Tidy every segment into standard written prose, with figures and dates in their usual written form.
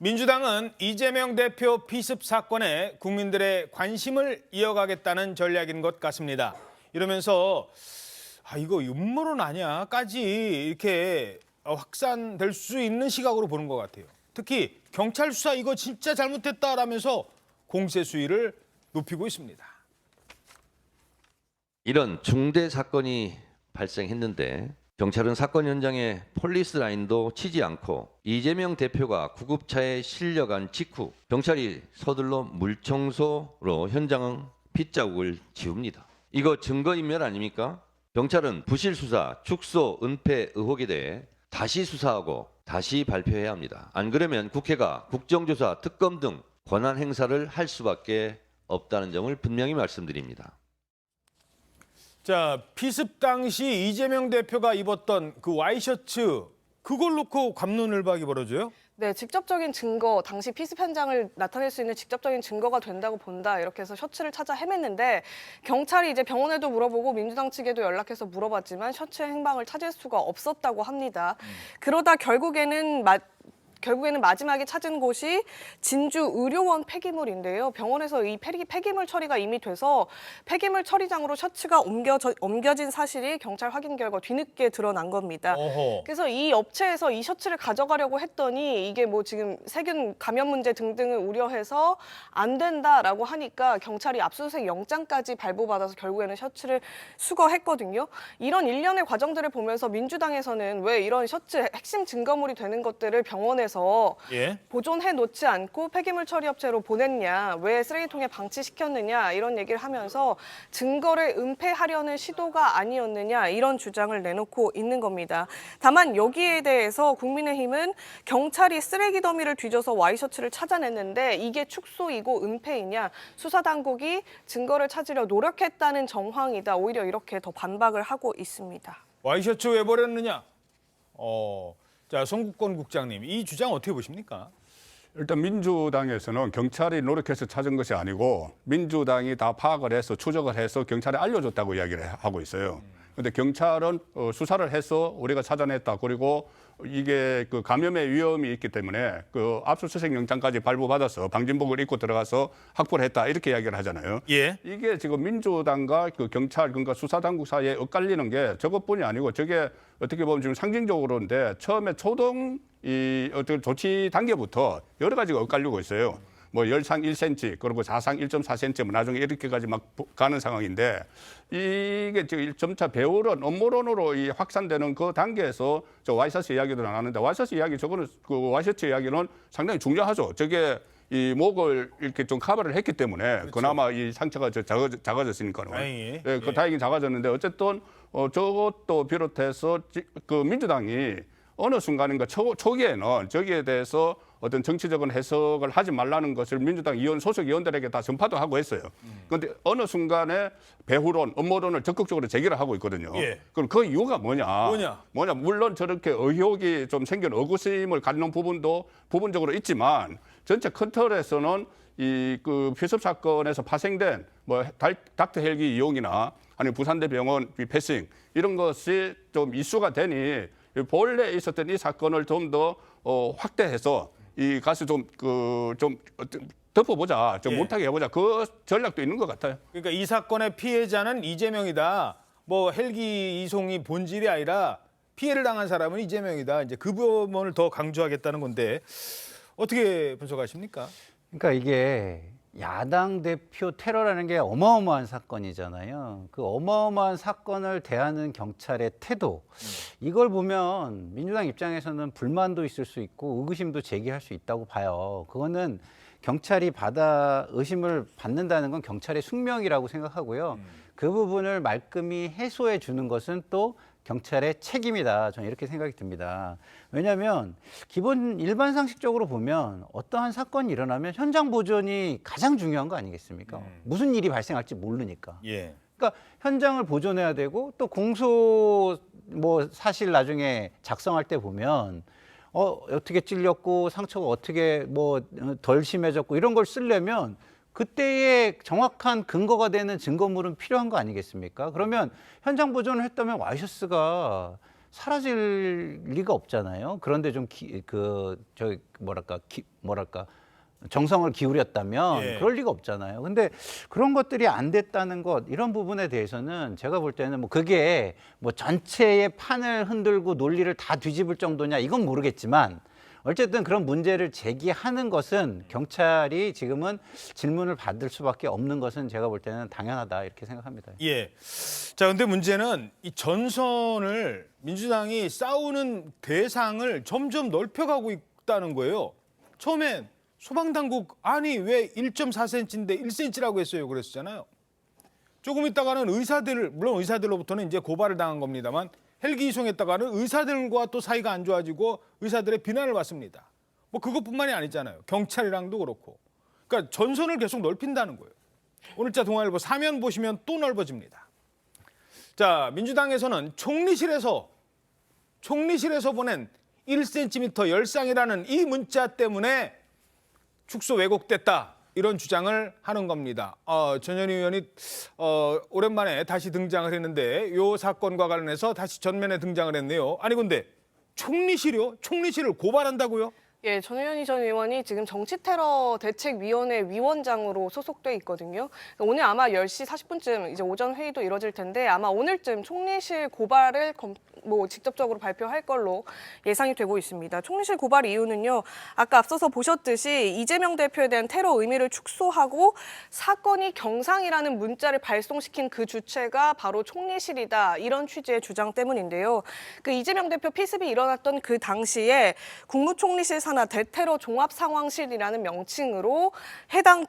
민주당은 이재명 대표 피습 사건에 국민들의 관심을 이어가겠다는 전략인 것 같습니다. 이러면서 이거 음모론 아니야까지 이렇게 확산될 수 있는 시각으로 보는 것 같아요. 특히 경찰 수사 이거 진짜 잘못됐다라면서 공세 수위를 높이고 있습니다. 이런 중대 사건이 발생했는데 경찰은 사건 현장에 폴리스 라인도 치지 않고 이재명 대표가 구급차에 실려간 직후 경찰이 서둘러 물청소로 현장 핏자국을 지웁니다. 이거 증거인멸 아닙니까? 경찰은 부실 수사, 축소, 은폐 의혹에 대해 다시 수사하고 다시 발표해야 합니다. 안 그러면 국회가 국정조사, 특검 등 권한 행사를 할 수밖에 없다는 점을 분명히 말씀드립니다. 자, 피습 당시 이재명 대표가 입었던 그 와이셔츠 그걸 놓고 갑론을박이 벌어져요? 네, 직접적인 증거, 당시 피습 현장을 나타낼 수 있는 직접적인 증거가 된다고 본다. 이렇게 해서 셔츠를 찾아 헤맸는데 경찰이 이제 병원에도 물어보고 민주당 측에도 연락해서 물어봤지만 셔츠의 행방을 찾을 수가 없었다고 합니다. 그러다 결국에는 마지막에 찾은 곳이 진주 의료원 폐기물인데요. 병원에서 이 폐기물 처리가 이미 돼서 폐기물 처리장으로 셔츠가 옮겨진 사실이 경찰 확인 결과 뒤늦게 드러난 겁니다. 어허. 그래서 이 업체에서 이 셔츠를 가져가려고 했더니 이게 뭐 지금 세균 감염 문제 등등을 우려해서 안 된다라고 하니까 경찰이 압수수색 영장까지 발부받아서 결국에는 셔츠를 수거했거든요. 이런 일련의 과정들을 보면서 민주당에서는 왜 이런 셔츠 핵심 증거물이 되는 것들을 병원에서 보존해 놓지 않고 폐기물 처리 업체로 보냈냐, 왜 쓰레기통에 방치시켰느냐 이런 얘기를 하면서 증거를 은폐하려는 시도가 아니었느냐 이런 주장을 내놓고 있는 겁니다. 다만 여기에 대해서 국민의힘은 경찰이 쓰레기 더미를 뒤져서 와이셔츠를 찾아냈는데 이게 축소이고 은폐이냐, 수사당국이 증거를 찾으려 노력했다는 정황이다. 오히려 이렇게 더 반박을 하고 있습니다. 와이셔츠 왜 버렸느냐? 자, 송국권 국장님, 이 주장 어떻게 보십니까? 일단 민주당에서는 경찰이 노력해서 찾은 것이 아니고 민주당이 다 파악을 해서 추적을 해서 경찰에 알려줬다고 이야기를 하고 있어요. 그런데 경찰은 수사를 해서 우리가 찾아냈다. 그리고 이게 그 감염의 위험이 있기 때문에 그 압수수색 영장까지 발부받아서 방진복을 입고 들어가서 확보를 했다. 이렇게 이야기를 하잖아요. 예. 이게 지금 민주당과 그 경찰, 그러니까 수사당국 사이에 엇갈리는 게 저것뿐이 아니고 저게 어떻게 보면 지금 상징적으로인데 처음에 초동 이 어떤 조치 단계부터 여러 가지가 엇갈리고 있어요. 뭐 열상 1cm 그리고 자상 1.4cm 뭐 나중에 이렇게까지 막 가는 상황인데 이게 지금 점차 배우론 업무론으로 이 확산되는 그 단계에서 저 와이셔츠 이야기도 나왔는데 와이셔츠 이야기 저거는 그 와이셔츠 이야기는 상당히 중요하죠. 저게 이 목을 이렇게 좀 커버를 했기 때문에 그렇죠. 그나마 이 상처가 작아졌으니까요. 다행히. 예, 그 다행히 작아졌는데 어쨌든 저것도 비롯해서 그 민주당이 어느 순간인가 초기에는 저기에 대해서 어떤 정치적인 해석을 하지 말라는 것을 민주당 소속 의원들에게 다 전파도 하고 했어요. 그런데 어느 순간에 배후론, 업무론을 적극적으로 제기를 하고 있거든요. 예. 그럼 그 이유가 뭐냐? 뭐냐? 물론 저렇게 의혹이 좀 생긴 의구심을 갖는 부분도 부분적으로 있지만 전체 큰 틀에서는 이 그 피습 사건에서 파생된 뭐 닥터 헬기 이용이나 아니 부산대 병원 패싱 이런 것이 좀 이슈가 되니 본래 있었던 이 사건을 좀 더 확대해서 이 가서 좀 덮어보자, 좀 못하게 해보자. 그 전략도 있는 것 같아요. 그러니까 이 사건의 피해자는 이재명이다. 뭐 헬기 이송이 본질이 아니라 피해를 당한 사람은 이재명이다. 이제 그 부분을 더 강조하겠다는 건데 어떻게 분석하십니까? 그러니까 이게 야당 대표 테러라는 게 어마어마한 사건이잖아요. 그 어마어마한 사건을 대하는 경찰의 태도, 이걸 보면 민주당 입장에서는 불만도 있을 수 있고 의구심도 제기할 수 있다고 봐요. 그거는 경찰이 의심을 받는다는 건 경찰의 숙명이라고 생각하고요. 그 부분을 말끔히 해소해 주는 것은 또 경찰의 책임이다. 저는 이렇게 생각이 듭니다. 왜냐하면 일반 상식적으로 보면 어떠한 사건이 일어나면 현장 보존이 가장 중요한 거 아니겠습니까? 무슨 일이 발생할지 모르니까. 예. 그러니까 현장을 보존해야 되고 또 공소 사실 나중에 작성할 때 보면 어떻게 찔렸고 상처가 어떻게 덜 심해졌고 이런 걸 쓰려면 그때의 정확한 근거가 되는 증거물은 필요한 거 아니겠습니까? 그러면 현장 보존을 했다면 와이셔츠가 사라질 리가 없잖아요. 그런데 좀 정성을 기울였다면 예. 그럴 리가 없잖아요. 근데 그런 것들이 안 됐다는 것, 이런 부분에 대해서는 제가 볼 때는 뭐 그게 뭐 전체의 판을 흔들고 논리를 다 뒤집을 정도냐, 이건 모르겠지만 어쨌든 그런 문제를 제기하는 것은 경찰이 지금은 질문을 받을 수밖에 없는 것은 제가 볼 때는 당연하다, 이렇게 생각합니다. 예. 자, 근데 문제는 이 전선을 민주당이 싸우는 대상을 점점 넓혀가고 있다는 거예요. 처음엔 소방당국 아니 왜 1.4cm인데 1cm라고 했어요. 그랬었잖아요. 조금 있다가는 물론 의사들로부터는 이제 고발을 당한 겁니다만 헬기 이송했다가는 의사들과 또 사이가 안 좋아지고 의사들의 비난을 받습니다. 뭐 그것뿐만이 아니잖아요. 경찰이랑도 그렇고. 그러니까 전선을 계속 넓힌다는 거예요. 오늘자 동아일보 사면 보시면 또 넓어집니다. 자, 민주당에서는 총리실에서 보낸 1cm 열상이라는 이 문자 때문에 축소 왜곡됐다, 이런 주장을 하는 겁니다. 전현희 의원이 오랜만에 다시 등장을 했는데 이 사건과 관련해서 다시 전면에 등장을 했네요. 아니 근데 총리실이요? 총리실을 고발한다고요? 예, 전현희 전 의원이 지금 정치테러 대책위원회 위원장으로 소속돼 있거든요. 오늘 아마 10시 40분쯤 이제 오전 회의도 이뤄질 텐데 아마 오늘쯤 총리실 고발을 직접적으로 발표할 걸로 예상이 되고 있습니다. 총리실 고발 이유는요, 아까 앞서서 보셨듯이 이재명 대표에 대한 테러 의미를 축소하고 사건이 경상이라는 문자를 발송시킨 그 주체가 바로 총리실이다, 이런 취지의 주장 때문인데요. 그 이재명 대표 피습이 일어났던 그 당시에 국무총리실 산하 대테러 종합상황실이라는 명칭으로 해당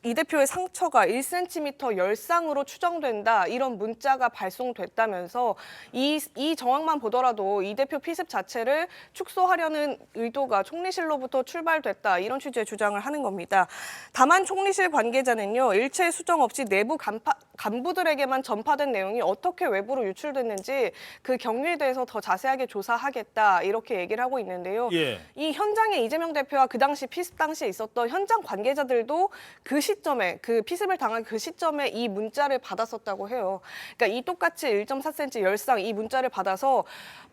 이 대표의 상처가 1cm 열상으로 추정된다, 이런 문자가 발송됐다면서 이 정황만 보더라도 이 대표 피습 자체를 축소하려는 의도가 총리실로부터 출발됐다, 이런 취지의 주장을 하는 겁니다. 다만 총리실 관계자는요, 일체 수정 없이 내부 간부들에게만 전파된 내용이 어떻게 외부로 유출됐는지 그 경위에 대해서 더 자세하게 조사하겠다, 이렇게 얘기를 하고 있는데요. 예. 이 현장에 이재명 대표와 그 당시 피습 당시에 있었던 현장 관계자들도 그 피습을 당한 그 시점에 이 문자를 받았었다고 해요. 그러니까 이 똑같이 1.4cm 열상 이 문자를 받아서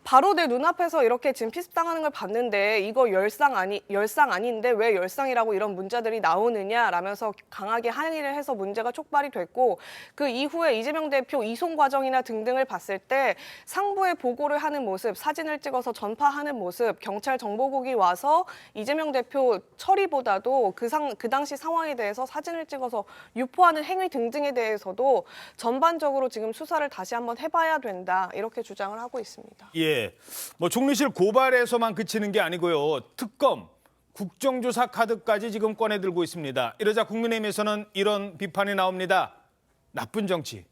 바로 내 눈앞에서 이렇게 지금 피습당하는 걸 봤는데 이거 열상 아닌데 왜 열상이라고 이런 문자들이 나오느냐라면서 강하게 항의를 해서 문제가 촉발이 됐고, 그 이후에 이재명 대표 이송 과정이나 등등을 봤을 때 상부에 보고를 하는 모습, 사진을 찍어서 전파하는 모습, 경찰 정보국이 와서 이재명 대표 처리보다도 그 당시 상황에 대해서 사진을 찍어서 유포하는 행위 등등에 대해서도 전반적으로 지금 수사를 다시 한번 해봐야 된다, 이렇게 주장을 하고 있습니다. 예. 뭐 총리실 고발에서만 그치는 게 아니고요. 특검, 국정조사 카드까지 지금 꺼내들고 있습니다. 이러자 국민의힘에서는 이런 비판이 나옵니다. 나쁜 정치.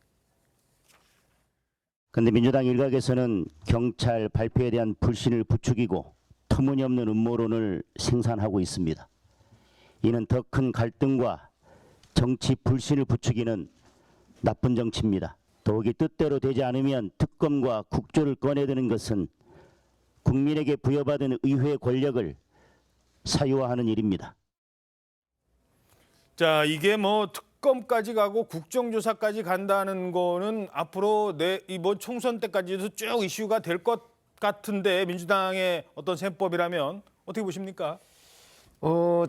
그런데 민주당 일각에서는 경찰 발표에 대한 불신을 부추기고 터무니없는 음모론을 생산하고 있습니다. 이는 더 큰 갈등과 정치 불신을 부추기는 나쁜 정치입니다. 더욱이 뜻대로 되지 않으면 특검과 국조를 꺼내드는 것은 국민에게 부여받은 의회 권력을 사유화하는 일입니다. 자, 이게 뭐 특검까지 가고 국정조사까지 간다는 거는 앞으로 이번 총선 때까지도 쭉 이슈가 될 것 같은데, 민주당의 어떤 셈법이라면 어떻게 보십니까?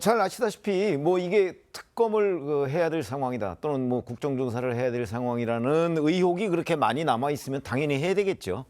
잘 아시다시피 뭐 이게 특검을 해야 될 상황이다, 또는 뭐 국정조사를 해야 될 상황이라는 의혹이 그렇게 많이 남아 있으면 당연히 해야 되겠죠.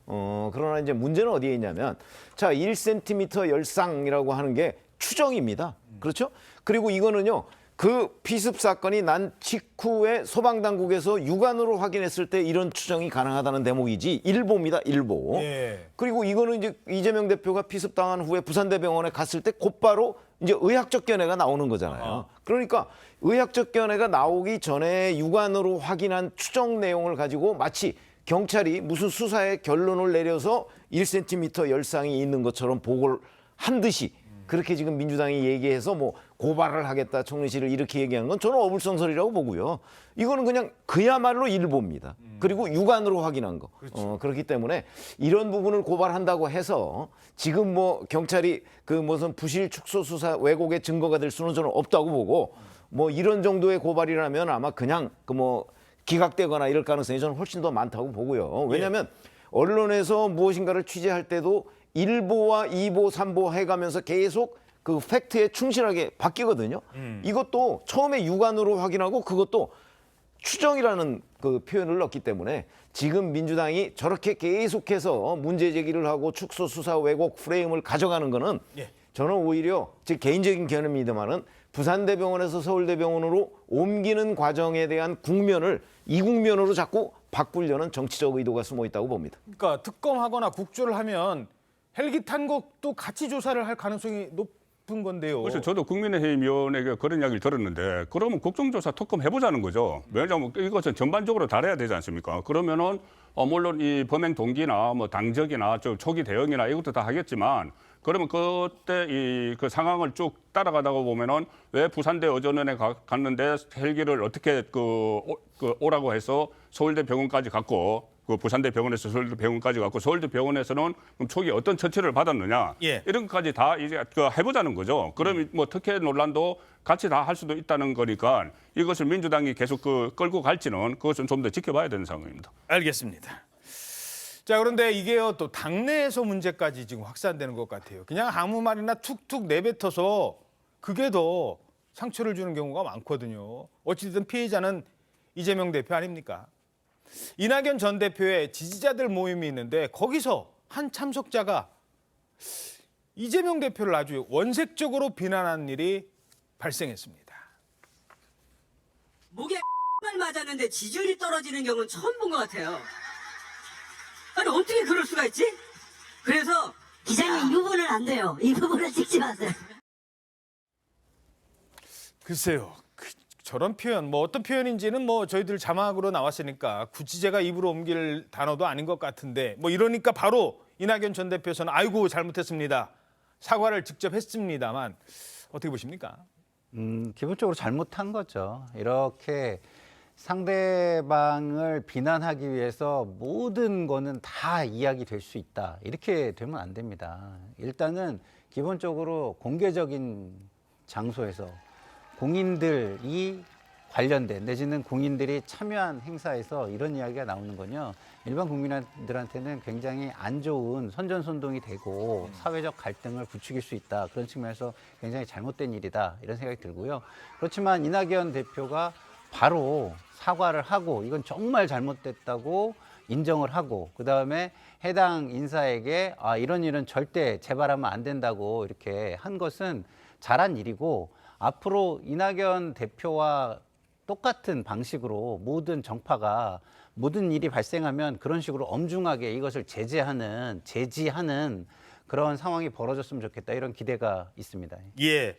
그러나 이제 문제는 어디에 있냐면, 자, 1cm 열상이라고 하는 게 추정입니다. 그렇죠? 그리고 이거는요, 그 피습 사건이 난 직후에 소방당국에서 육안으로 확인했을 때 이런 추정이 가능하다는 대목이지, 일보입니다, 일보. 예. 그리고 이거는 이제 이재명 대표가 피습당한 후에 부산대병원에 갔을 때 곧바로 이제 의학적 견해가 나오는 거잖아요. 그러니까 의학적 견해가 나오기 전에 육안으로 확인한 추정 내용을 가지고 마치 경찰이 무슨 수사의 결론을 내려서 1cm 열상이 있는 것처럼 보고를 한 듯이 그렇게 지금 민주당이 얘기해서 뭐 고발을 하겠다, 총리실을 이렇게 얘기한 건 저는 어불성설이라고 보고요. 이거는 그냥 그야말로 일보입니다. 그리고 육안으로 확인한 거. 그렇죠. 그렇기 때문에 이런 부분을 고발한다고 해서 지금 뭐 경찰이 그 무슨 부실 축소 수사 왜곡의 증거가 될 수는 저는 없다고 보고, 뭐 이런 정도의 고발이라면 아마 그냥 그 뭐 기각되거나 이럴 가능성이 저는 훨씬 더 많다고 보고요. 왜냐하면 언론에서 무엇인가를 취재할 때도 1보와 2보, 3보 해가면서 계속 그 팩트에 충실하게 바뀌거든요. 이것도 처음에 육안으로 확인하고 그것도 추정이라는 그 표현을 넣기 때문에 지금 민주당이 저렇게 계속해서 문제 제기를 하고 축소 수사 왜곡 프레임을 가져가는 거는 예. 저는 오히려 제 개인적인 견해입니다만은 부산대병원에서 서울대병원으로 옮기는 과정에 대한 국면을 이국면으로 자꾸 바꾸려는 정치적 의도가 숨어 있다고 봅니다. 그러니까 특검하거나 국조를 하면 헬기 탄 것도 같이 조사를 할 가능성이 높은 건데요. 그래서 저도 국민의힘 의원에게 그런 이야기를 들었는데 그러면 국정조사 특검 해보자는 거죠. 왜냐하면 이것은 전반적으로 다뤄야 되지 않습니까? 그러면은 물론 이 범행 동기나 뭐 당적이나 초기 대응이나 이것도 다 하겠지만 그러면 그때 그 상황을 쭉 따라가다가 보면은 왜 부산대 어전원에 갔는데 헬기를 어떻게 오라고 해서 서울대 병원까지 갔고 그 부산대 병원에서 서울대 병원까지 갔고 서울대 병원에서는 그럼 초기 어떤 처치를 받았느냐 예. 이런 것까지 다 이제 해보자는 거죠. 그러면 뭐 특혜 논란도 같이 다 할 수도 있다는 거니까 이것을 민주당이 계속 끌고 갈지는 그것은 좀 더 지켜봐야 되는 상황입니다. 알겠습니다. 자, 그런데 이게요, 또 당내에서 문제까지 지금 확산되는 것 같아요. 그냥 아무 말이나 툭툭 내뱉어서 그게 더 상처를 주는 경우가 많거든요. 어찌됐든 피해자는 이재명 대표 아닙니까? 이낙연 전 대표의 지지자들 모임이 있는데 거기서 한 참석자가 이재명 대표를 아주 원색적으로 비난한 일이 발생했습니다. 목에 을 맞았는데 지지율이 떨어지는 경우는 처음 본 것 같아요. 아니 어떻게 그럴 수가 있지? 그래서 기자님 이 부분은 안 돼요. 이 부분은 찍지 마세요. 글쎄요. 저런 표현, 뭐 어떤 표현인지는 뭐 저희들 자막으로 나왔으니까 굳이 제가 입으로 옮길 단어도 아닌 것 같은데 뭐 이러니까 바로 이낙연 전 대표는 아이고 잘못했습니다. 사과를 직접 했습니다만 어떻게 보십니까? 기본적으로 잘못한 거죠. 이렇게 상대방을 비난하기 위해서 모든 거는 다 이야기 될 수 있다. 이렇게 되면 안 됩니다. 일단은 기본적으로 공개적인 장소에서 공인들이 관련된 내지는 공인들이 참여한 행사에서 이런 이야기가 나오는 건요. 일반 국민들한테는 굉장히 안 좋은 선전선동이 되고 사회적 갈등을 부추길 수 있다. 그런 측면에서 굉장히 잘못된 일이다. 이런 생각이 들고요. 그렇지만 이낙연 대표가 바로 사과를 하고 이건 정말 잘못됐다고 인정을 하고 그다음에 해당 인사에게 이런 일은 절대 재발하면 안 된다고 이렇게 한 것은 잘한 일이고 앞으로 이낙연 대표와 똑같은 방식으로 모든 정파가 모든 일이 발생하면 그런 식으로 엄중하게 이것을 제지하는 그런 상황이 벌어졌으면 좋겠다 이런 기대가 있습니다. 예.